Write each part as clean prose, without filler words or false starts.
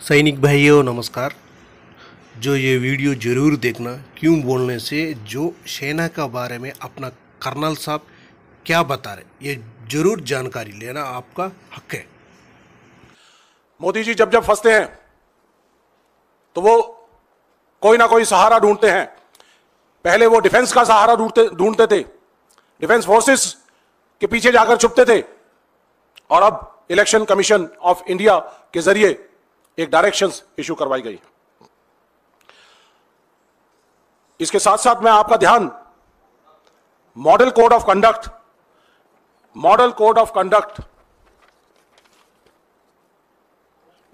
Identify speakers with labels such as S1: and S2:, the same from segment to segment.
S1: सैनिक भाइयों नमस्कार। जो ये वीडियो ज़रूर देखना, क्यों बोलने से जो सेना का बारे में अपना कर्नल साहब क्या बता रहे, ये ज़रूर जानकारी लेना आपका हक है।
S2: मोदी जी जब जब फंसते हैं तो वो कोई ना कोई सहारा ढूंढते हैं। पहले वो डिफेंस का सहारा ढूंढते थे, डिफेंस फोर्सेस के पीछे जाकर छुपते थे, और अब इलेक्शन कमीशन ऑफ इंडिया के जरिए एक डायरेक्शंस इशू करवाई गई। इसके साथ साथ मैं आपका ध्यान मॉडल कोड ऑफ कंडक्ट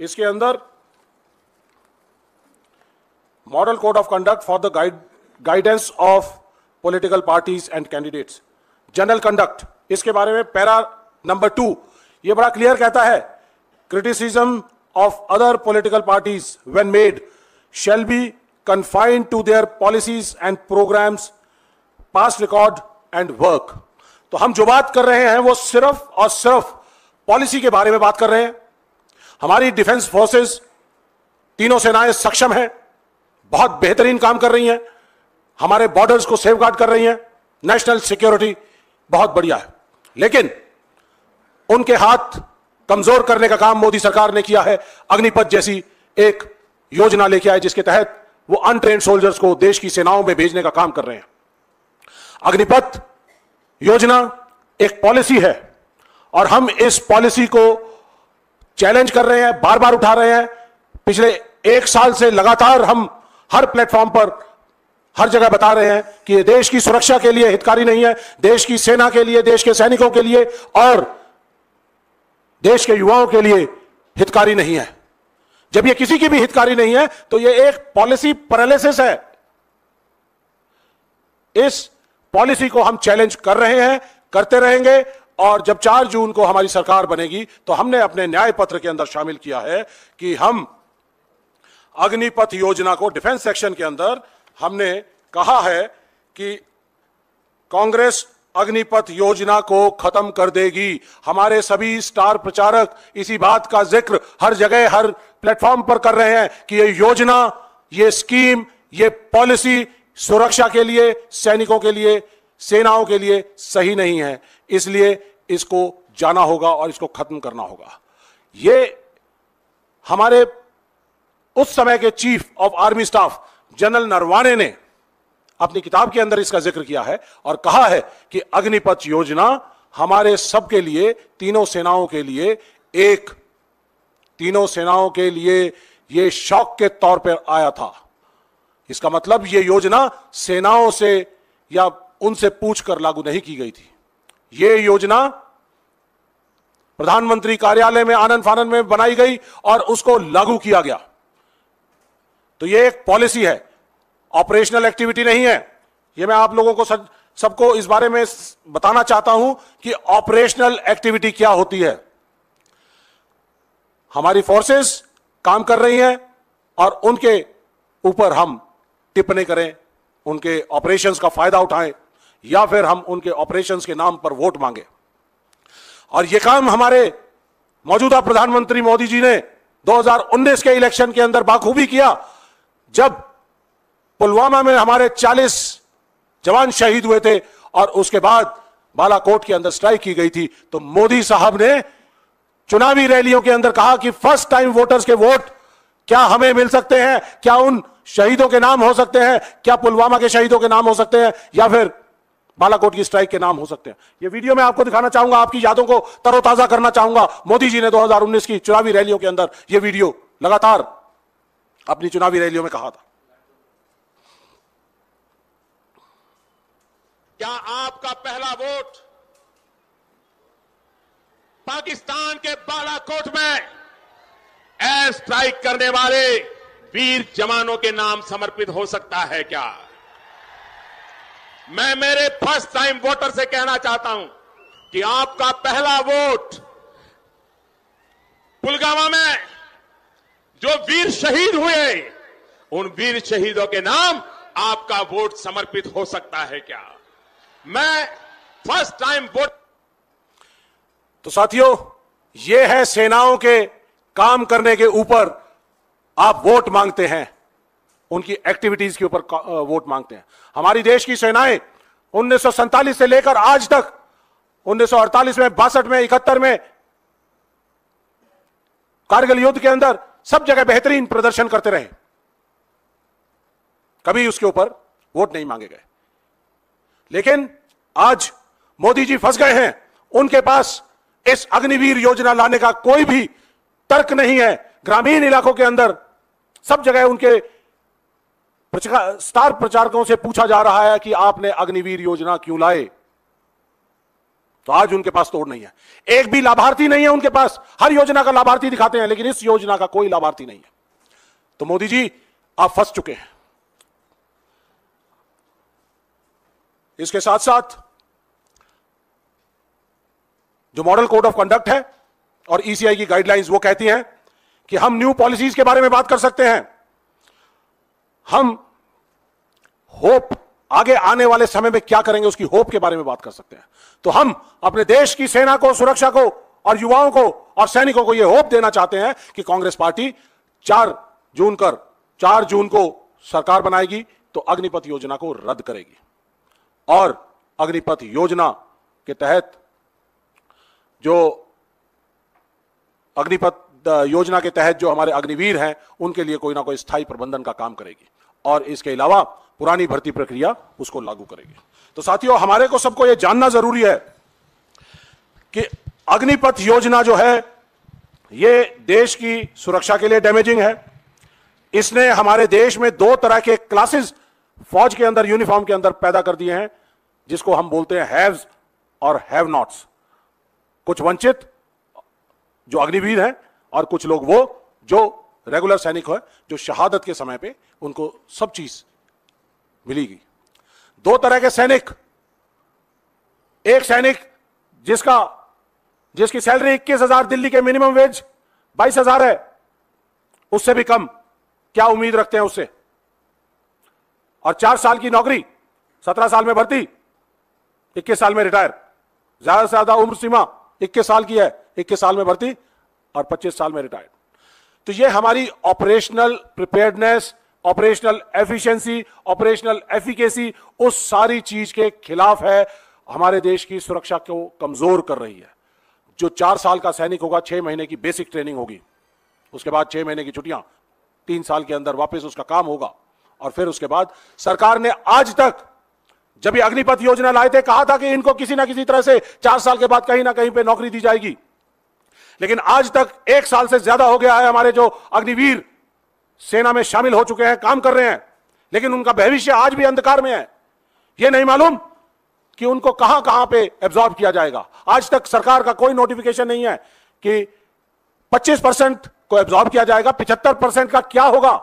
S2: इसके अंदर model code of conduct for the guidance of political parties and candidates, general conduct, इसके बारे में पैरा नंबर 2 ये बड़ा क्लियर कहता है, criticism of other political parties when made shall be confined to their policies and programs, past record and work। तो हम जो बात कर रहे हैं वो सिर्फ और सिर्फ पॉलिसी के बारे में बात कर रहे हैं। हमारी डिफेंस फोर्सेस तीनों सेनाएं सक्षम हैं, बहुत बेहतरीन काम कर रही हैं, हमारे बॉर्डर्स को सेफगार्ड कर रही हैं, नेशनल सिक्योरिटी बहुत बढ़िया है। लेकिन उनके हाथ कमजोर करने का काम मोदी सरकार ने किया है। अग्निपथ जैसी एक योजना लेके आए जिसके तहत वो अनट्रेन्ड सोल्जर्स को देश की सेनाओं में भेजने का काम कर रहे हैं। अग्निपथ योजना एक पॉलिसी है और हम इस पॉलिसी को चैलेंज कर रहे हैं, बार बार उठा रहे हैं। पिछले 1 साल से लगातार हम हर प्लेटफॉर्म पर हर जगह बता रहे हैं कि ये देश की सुरक्षा के लिए हितकारी नहीं है, देश की सेना के लिए, देश के सैनिकों के लिए और देश के युवाओं के लिए हितकारी नहीं है। जब ये किसी की भी हितकारी नहीं है तो ये एक पॉलिसी पैरालिसिस है। इस पॉलिसी को हम चैलेंज कर रहे हैं, करते रहेंगे, और जब 4 जून को हमारी सरकार बनेगी तो हमने अपने न्याय पत्र के अंदर शामिल किया है कि हम अग्निपथ योजना को डिफेंस सेक्शन के अंदर हमने कहा है कि कांग्रेस अग्निपथ योजना को खत्म कर देगी। हमारे सभी स्टार प्रचारक इसी बात का जिक्र हर जगह हर प्लेटफॉर्म पर कर रहे हैं कि ये योजना, ये स्कीम, ये पॉलिसी सुरक्षा के लिए, सैनिकों के लिए, सेनाओं के लिए सही नहीं है, इसलिए इसको जाना होगा और इसको खत्म करना होगा। ये हमारे उस समय के chief of army staff general Naravane ने अपनी किताब के अंदर इसका जिक्र किया है और कहा है कि अग्निपथ योजना हमारे सबके लिए, तीनों सेनाओं के लिए यह शौक के तौर पर आया था। इसका मतलब यह योजना सेनाओं से या उनसे पूछकर लागू नहीं की गई थी। यह योजना प्रधानमंत्री कार्यालय में आनन फानन में बनाई गई और उसको लागू किया गया। तो यह एक पॉलिसी है, ऑपरेशनल एक्टिविटी नहीं है। यह मैं आप लोगों को सबको इस बारे में बताना चाहता हूं कि ऑपरेशनल एक्टिविटी क्या होती है। हमारी फोर्सेस काम कर रही हैं और उनके ऊपर हम टिप्पणी करें, उनके ऑपरेशंस का फायदा उठाएं या फिर हम उनके ऑपरेशंस के नाम पर वोट मांगे। और यह काम हमारे मौजूदा प्रधानमंत्री मोदी जी ने 2019 के इलेक्शन के अंदर बाखूबी किया। जब पुलवामा में हमारे 40 जवान शहीद हुए थे और उसके बाद बालाकोट के अंदर स्ट्राइक की गई थी, तो मोदी साहब ने चुनावी रैलियों के अंदर कहा कि फर्स्ट टाइम वोटर्स के वोट क्या हमें मिल सकते हैं, क्या उन शहीदों के नाम हो सकते हैं, क्या पुलवामा के शहीदों के नाम हो सकते हैं या फिर बालाकोट की स्ट्राइक के नाम हो सकते हैं। यह वीडियो मैं आपको दिखाना चाहूंगा, आपकी यादों को तरोताजा करना चाहूंगा। मोदी जी ने 2019 की चुनावी रैलियों के अंदर यह वीडियो लगातार अपनी चुनावी रैलियों में कहा था।
S3: क्या आपका पहला वोट पाकिस्तान के बालाकोट में एयर स्ट्राइक करने वाले वीर जवानों के नाम समर्पित हो सकता है क्या? मैं मेरे फर्स्ट टाइम वोटर से कहना चाहता हूं कि आपका पहला वोट पुलवामा में जो वीर शहीद हुए, उन वीर शहीदों के नाम आपका वोट समर्पित हो सकता है क्या? मैं फर्स्ट टाइम वोट।
S2: तो साथियों, यह है सेनाओं के काम करने के ऊपर आप वोट मांगते हैं, उनकी एक्टिविटीज के ऊपर वोट मांगते हैं। हमारी देश की सेनाएं 1947 से लेकर आज तक, 1948 में, 62 में, 71 में, कारगिल युद्ध के अंदर सब जगह बेहतरीन प्रदर्शन करते रहे, कभी उसके ऊपर वोट नहीं मांगे गए। लेकिन आज मोदी जी फंस गए हैं, उनके पास इस अग्निवीर योजना लाने का कोई भी तर्क नहीं है। ग्रामीण इलाकों के अंदर सब जगह उनके स्टार प्रचारकों से पूछा जा रहा है कि आपने अग्निवीर योजना क्यों लाए, तो आज उनके पास तोड़ नहीं है। एक भी लाभार्थी नहीं है उनके पास। हर योजना का लाभार्थी दिखाते हैं, लेकिन इस योजना का कोई लाभार्थी नहीं है। तो मोदी जी आप फंस चुके हैं। इसके साथ साथ जो मॉडल कोड ऑफ कंडक्ट है और ईसीआई की गाइडलाइंस, वो कहती हैं कि हम न्यू पॉलिसीज के बारे में बात कर सकते हैं, हम होप, आगे आने वाले समय में क्या करेंगे उसकी होप के बारे में बात कर सकते हैं। तो हम अपने देश की सेना को, सुरक्षा को और युवाओं को और सैनिकों को यह होप देना चाहते हैं कि कांग्रेस पार्टी 4 जून को सरकार बनाएगी तो अग्निपथ योजना को रद्द करेगी। और अग्निपथ योजना के तहत जो हमारे अग्निवीर हैं उनके लिए कोई ना कोई स्थायी प्रबंधन का काम करेगी और इसके अलावा पुरानी भर्ती प्रक्रिया उसको लागू करेगी। तो साथियों, हमारे को सबको यह जानना जरूरी है कि अग्निपथ योजना जो है ये देश की सुरक्षा के लिए डैमेजिंग है। इसने हमारे देश में 2 तरह के क्लासेस फौज के अंदर, यूनिफॉर्म के अंदर पैदा कर दिए हैं, जिसको हम बोलते हैं हैव्स और हैव नॉट्स। कुछ वंचित जो अग्निवीर हैं और कुछ लोग वो जो रेगुलर सैनिक है, जो शहादत के समय पे उनको सब चीज मिलेगी। 2 तरह के सैनिक, एक सैनिक जिसकी सैलरी 21,000, दिल्ली के मिनिमम वेज 22,000 है, उससे भी कम क्या उम्मीद रखते हैं उससे, और 4 साल की नौकरी, 17 साल में भर्ती, 21 साल में रिटायर। ज्यादा से ज्यादा उम्र सीमा 21 साल की है, 21 साल में भर्ती और 25 साल में रिटायर। तो ये हमारी operational preparedness, operational efficiency, operational efficacy, उस सारी चीज के खिलाफ है, हमारे देश की सुरक्षा को कमजोर कर रही है। जो 4 साल का सैनिक होगा, 6 महीने की बेसिक ट्रेनिंग होगी, उसके बाद 6 महीने की छुट्टियां, 3 साल के अंदर वापस उसका काम होगा। और फिर उसके बाद सरकार ने आज तक, जब ये अग्निपथ योजना लाए थे, कहा था कि इनको किसी ना किसी तरह से 4 साल के बाद कहीं ना कहीं पे नौकरी दी जाएगी। लेकिन आज तक 1 साल से ज्यादा हो गया है, हमारे जो अग्निवीर सेना में शामिल हो चुके हैं, काम कर रहे हैं, लेकिन उनका भविष्य आज भी अंधकार में है। यह नहीं मालूम कि उनको कहां कहां पे एब्जॉर्ब किया जाएगा। आज तक सरकार का कोई नोटिफिकेशन नहीं है कि 25% को एब्जॉर्ब किया जाएगा, 75% का क्या होगा।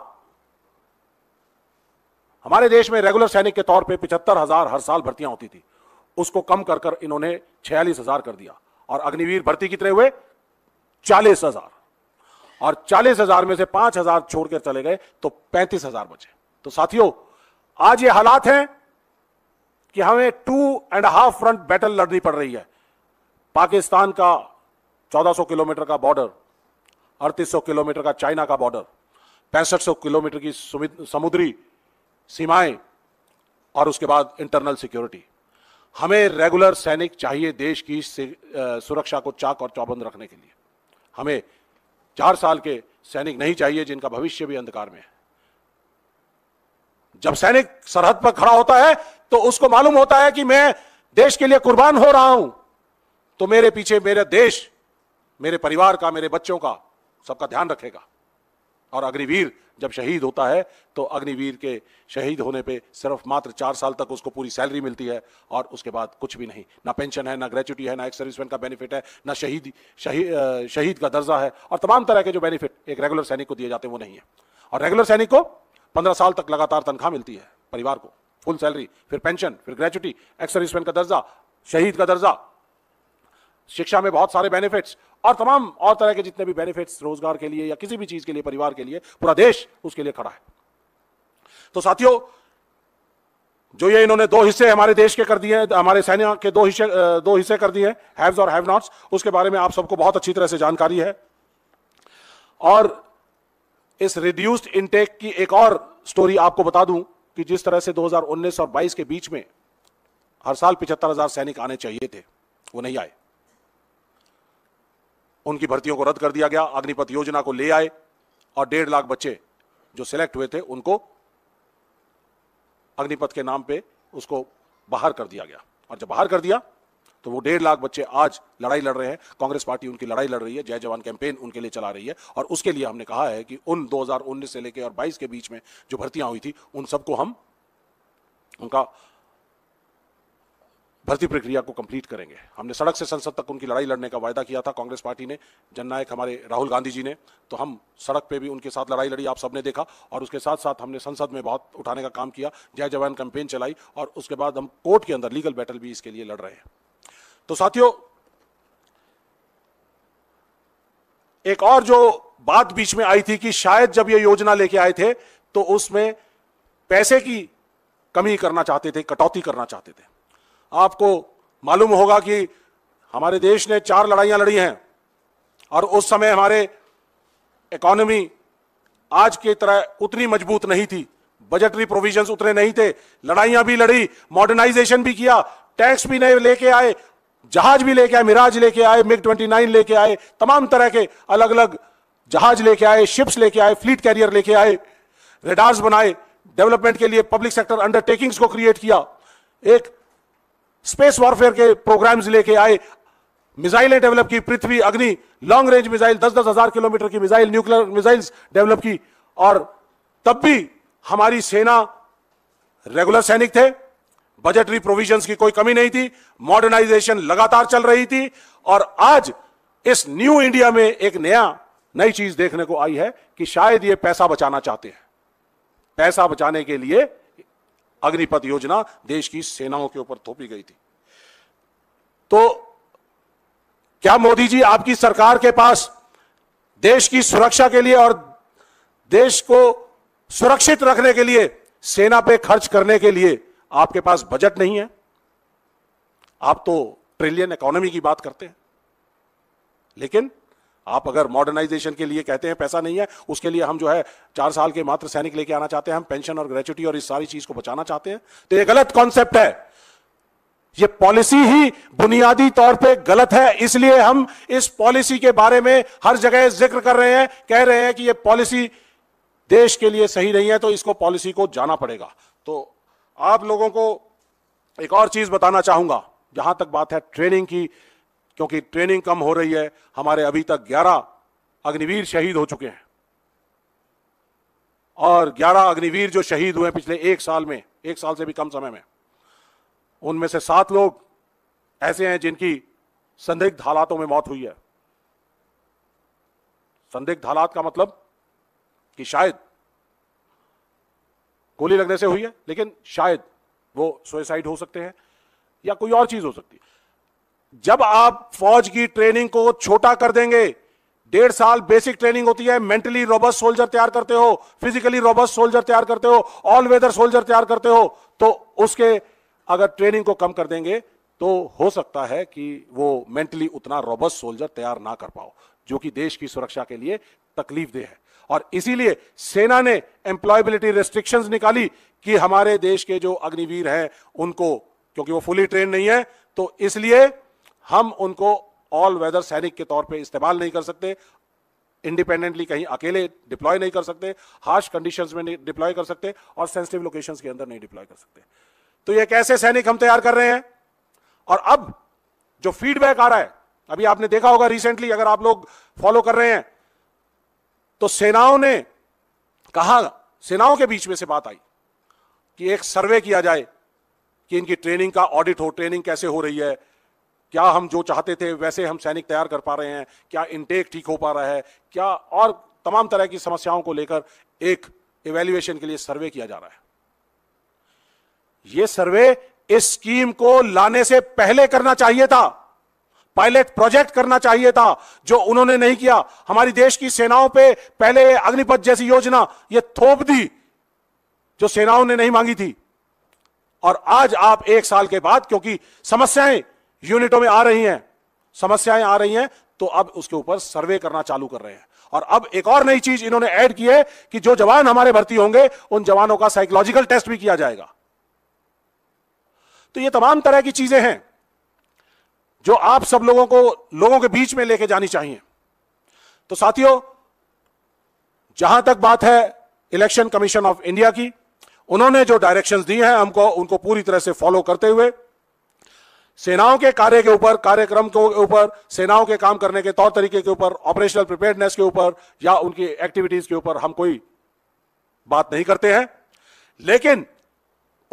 S2: हमारे देश में रेगुलर सैनिक के तौर पे 75,000 हर साल भर्तियां होती थी, उसको कम कर कर इन्होंने 46,000 कर दिया। और अग्निवीर भर्ती कितने हुए? 40,000। और 40,000 में से 5,000 छोड़कर चले गए तो 35,000 बचे। तो साथियों, आज ये हालात हैं कि हमें 2.5 फ्रंट बैटल लड़नी पड़ रही है। पाकिस्तान का 1400 किलोमीटर का बॉर्डर, 3800 किलोमीटर का चाइना का बॉर्डर, 6500 किलोमीटर की समुद्री सीमाएं, और उसके बाद इंटरनल सिक्योरिटी। हमें रेगुलर सैनिक चाहिए देश की सुरक्षा को चाक और चौबंद रखने के लिए। हमें 4 साल के सैनिक नहीं चाहिए जिनका भविष्य भी अंधकार में है। जब सैनिक सरहद पर खड़ा होता है तो उसको मालूम होता है कि मैं देश के लिए कुर्बान हो रहा हूं, तो मेरे पीछे मेरा देश, मेरे परिवार का, मेरे बच्चों का, सबका ध्यान रखेगा। और अग्निवीर जब शहीद होता है तो अग्निवीर के शहीद होने पे सिर्फ मात्र 4 साल तक उसको पूरी सैलरी मिलती है, और उसके बाद कुछ भी नहीं। ना पेंशन है, ना ग्रेच्युटी है, ना एक्स सर्विसमैन का बेनिफिट है, ना शहीद का दर्जा है, और तमाम तरह के जो बेनिफिट एक रेगुलर सैनिक को दिए जाते हैं वो नहीं है। और रेगुलर सैनिक को 15 साल तक लगातार तनख्वाह मिलती है, परिवार को फुल सैलरी, फिर पेंशन, फिर ग्रेच्युटी, एक्स सर्विसमैन का दर्जा, शहीद का दर्जा, शिक्षा में बहुत सारे बेनिफिट्स, और तमाम और तरह के जितने भी बेनिफिट्स रोजगार के लिए या किसी भी चीज के लिए, परिवार के लिए, पूरा देश उसके लिए खड़ा है। तो साथियों, जो ये इन्होंने 2 हिस्से हमारे देश के कर दिए हैं, हमारे सैन्य के 2 हिस्से कर दिए हैं, हैव्स और हैव नॉट्स, उसके बारे में आप सबको बहुत अच्छी तरह से जानकारी है। और इस रिड्यूस्ड इनटेक की एक और स्टोरी आपको बता दूं कि जिस तरह से 2019 और 22 के बीच में हर साल 75,000 सैनिक आने चाहिए थे, वो नहीं आए। उनकी भर्तियों को रद्द कर दिया गया, अग्निपथ योजना को ले आए और 1.5 लाख बच्चे जो सिलेक्ट हुए थे उनको अग्निपथ के नाम पे उसको बाहर कर दिया गया। और जब बाहर कर दिया तो वो 1.5 लाख बच्चे आज लड़ाई लड़ रहे हैं। कांग्रेस पार्टी उनकी लड़ाई लड़ रही है, जय जवान कैंपेन उनके लिए चला रही है। और उसके लिए हमने कहा है कि उन 2019 से लेकर और 22 के बीच में जो भर्तियां हुई थी उन सबको हम उनका भर्ती प्रक्रिया को कंप्लीट करेंगे। हमने सड़क से संसद तक उनकी लड़ाई लड़ने का वायदा किया था कांग्रेस पार्टी ने, जननायक हमारे राहुल गांधी जी ने, तो हम सड़क पे भी उनके साथ लड़ाई लड़ी, आप सबने देखा। और उसके साथ साथ हमने संसद में बहुत उठाने का काम किया, जय जवान कैंपेन चलाई, और उसके बाद हम कोर्ट के अंदर लीगल बैटल भी इसके लिए लड़ रहे हैं। तो साथियों, एक और जो बात बीच में आई थी कि शायद जब ये योजना लेके आए थे तो उसमें पैसे की कमी करना चाहते थे, कटौती करना चाहते थे। आपको मालूम होगा कि हमारे देश ने 4 लड़ाइयां लड़ी हैं और उस समय हमारे इकोनॉमी आज की तरह उतनी मजबूत नहीं थी, बजटरी प्रोविजंस उतने नहीं थे। लड़ाइयां भी लड़ी, मॉडर्नाइजेशन भी किया, टैक्स भी नए लेके आए, जहाज भी लेके आए, मिराज लेके आए, मिग 29 लेके आए, तमाम तरह के अलग अलग जहाज लेके आए, शिप्स लेके आए, फ्लीट कैरियर लेके आए, रेडार्स बनाए, डेवलपमेंट के लिए पब्लिक सेक्टर अंडरटेकिंग्स को क्रिएट किया, एक स्पेस वॉरफेयर के प्रोग्राम्स लेके आए, मिसाइलें डेवलप की, पृथ्वी अग्नि लॉन्ग रेंज मिसाइल 10-10 हजार किलोमीटर की मिसाइल, न्यूक्लियर मिसाइल्स डेवलप की। और तब भी हमारी सेना रेगुलर सैनिक थे, बजटरी प्रोविजंस की कोई कमी नहीं थी, मॉडर्नाइजेशन लगातार चल रही थी। और आज इस न्यू इंडिया में एक नई चीज देखने को आई है कि शायद ये पैसा बचाना चाहते हैं। पैसा बचाने के लिए अग्निपथ योजना देश की सेनाओं के ऊपर थोपी गई थी। तो क्या मोदी जी, आपकी सरकार के पास देश की सुरक्षा के लिए और देश को सुरक्षित रखने के लिए, सेना पे खर्च करने के लिए आपके पास बजट नहीं है? आप तो ट्रिलियन इकोनॉमी की बात करते हैं, लेकिन आप अगर मॉडर्नाइजेशन के लिए कहते हैं पैसा नहीं है, उसके लिए हम जो है 4 साल के मात्र सैनिक लेके आना चाहते हैं, हम पेंशन और ग्रेच्युटी और इस सारी चीज को बचाना चाहते हैं, तो ये गलत कॉन्सेप्ट है। ये पॉलिसी ही बुनियादी तौर पे गलत है। इसलिए हम इस पॉलिसी के बारे में हर जगह जिक्र कर रहे हैं, कह रहे हैं कि ये पॉलिसी देश के लिए सही नहीं है, तो इसको पॉलिसी को जाना पड़ेगा। तो आप लोगों को एक और चीज बताना चाहूंगा, जहां तक बात है ट्रेनिंग की, क्योंकि ट्रेनिंग कम हो रही है। हमारे अभी तक 11 अग्निवीर शहीद हो चुके हैं, और 11 अग्निवीर जो शहीद हुए पिछले 1 साल में, 1 साल से भी कम समय में, उनमें से 7 लोग ऐसे हैं जिनकी संदिग्ध हालातों में मौत हुई है। संदिग्ध हालात का मतलब कि शायद गोली लगने से हुई है, लेकिन शायद वो सुसाइड हो सकते हैं या कोई और चीज हो सकती है। जब आप फौज की ट्रेनिंग को छोटा कर देंगे, 1.5 साल बेसिक ट्रेनिंग होती है, मेंटली रोबस्ट सोल्जर तैयार करते हो, फिजिकली रोबस्ट सोल्जर तैयार करते हो, ऑल वेदर सोल्जर तैयार करते हो, तो उसके अगर ट्रेनिंग को कम कर देंगे तो हो सकता है कि वो मेंटली उतना रोबस्ट सोल्जर तैयार ना कर पाओ, जो कि देश की सुरक्षा के लिए तकलीफदेह है। और इसीलिए सेना ने एम्प्लॉयबिलिटी रेस्ट्रिक्शंस निकाली कि हमारे देश के जो अग्निवीर हैं उनको, क्योंकि वो फुली ट्रेन नहीं है, तो इसलिए हम उनको ऑल वेदर सैनिक के तौर पे इस्तेमाल नहीं कर सकते, इंडिपेंडेंटली कहीं अकेले डिप्लॉय नहीं कर सकते, हार्श कंडीशंस में नहीं डिप्लॉय कर सकते, और सेंसिटिव लोकेशंस के अंदर नहीं डिप्लॉय कर सकते। तो ये कैसे सैनिक हम तैयार कर रहे हैं? और अब जो फीडबैक आ रहा है, अभी आपने देखा होगा रिसेंटली, अगर आप लोग फॉलो कर रहे हैं, तो सेनाओं ने कहा, सेनाओं के बीच में से बात आई कि एक सर्वे किया जाए कि इनकी ट्रेनिंग का ऑडिट हो, ट्रेनिंग कैसे हो रही है, क्या हम जो चाहते थे वैसे हम सैनिक तैयार कर पा रहे हैं, क्या इनटेक ठीक हो पा रहा है, क्या, और तमाम तरह की समस्याओं को लेकर एक इवैल्यूएशन के लिए सर्वे किया जा रहा है। यह सर्वे इस स्कीम को लाने से पहले करना चाहिए था, पायलट प्रोजेक्ट करना चाहिए था, जो उन्होंने नहीं किया। हमारी देश की सेनाओं पे पहले अग्निपथ जैसी योजना ये थोप दी जो सेनाओं ने नहीं मांगी थी, और आज आप 1 साल के बाद, क्योंकि समस्याएं यूनिटों में आ रही हैं, समस्याएं आ रही हैं, तो अब उसके ऊपर सर्वे करना चालू कर रहे हैं। और अब एक और नई चीज इन्होंने ऐड की है कि जो जवान हमारे भर्ती होंगे उन जवानों का साइकोलॉजिकल टेस्ट भी किया जाएगा। तो ये तमाम तरह की चीजें हैं जो आप सब लोगों के बीच में लेके जानी चाहिए। तो साथियों, जहां तक बात है इलेक्शन कमीशन ऑफ इंडिया की, उन्होंने जो डायरेक्शंस दी हैं हमको, उनको पूरी तरह से फॉलो करते हुए सेनाओं के कार्य के ऊपर, कार्यक्रम के ऊपर, सेनाओं के काम करने के तौर तरीके के ऊपर, ऑपरेशनल प्रिपेयर्डनेस के ऊपर या उनकी एक्टिविटीज के ऊपर हम कोई बात नहीं करते हैं। लेकिन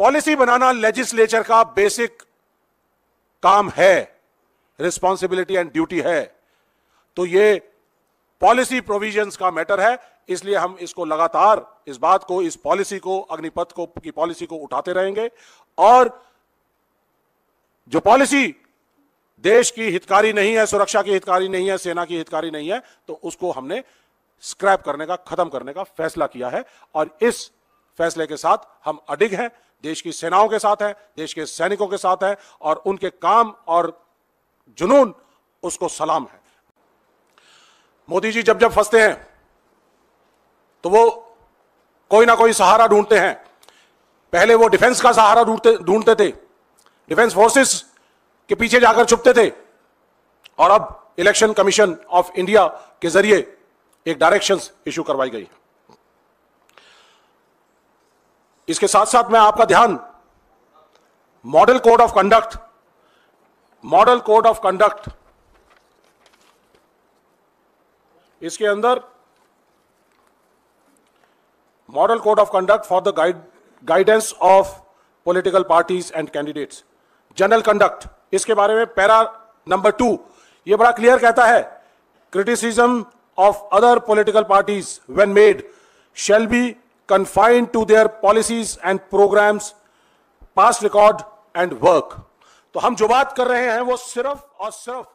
S2: पॉलिसी बनाना लेजिस्लेचर का बेसिक काम है, रिस्पॉन्सिबिलिटी एंड ड्यूटी है। तो ये पॉलिसी प्रोविजंस का मैटर है, इसलिए हम इसको लगातार इस बात को, इस पॉलिसी को, अग्निपथ को की पॉलिसी को उठाते रहेंगे। और जो पॉलिसी देश की हितकारी नहीं है, सुरक्षा की हितकारी नहीं है, सेना की हितकारी नहीं है, तो उसको हमने स्क्रैप करने का, खत्म करने का फैसला किया है। और इस फैसले के साथ हम अडिग हैं, देश की सेनाओं के साथ हैं, देश के सैनिकों के साथ हैं, और उनके काम और जुनून उसको सलाम है। मोदी जी जब जब फंसते हैं तो वो कोई ना कोई सहारा ढूंढते हैं। पहले वो डिफेंस का सहारा ढूंढते थे, डिफेंस फोर्सेस के पीछे जाकर छुपते थे, और अब इलेक्शन कमीशन ऑफ इंडिया के जरिए एक डायरेक्शंस इशू करवाई गई। इसके साथ साथ मैं आपका ध्यान मॉडल कोड ऑफ कंडक्ट, इसके अंदर model code of conduct for the guidance of political parties and candidates, general conduct, इसके बारे में पैरा नंबर 2 ये बड़ा क्लियर कहता है, criticism of other political parties when made shall be confined to their policies and programs, past record and work। तो हम जो बात कर रहे हैं वो सिर्फ और सिर्फ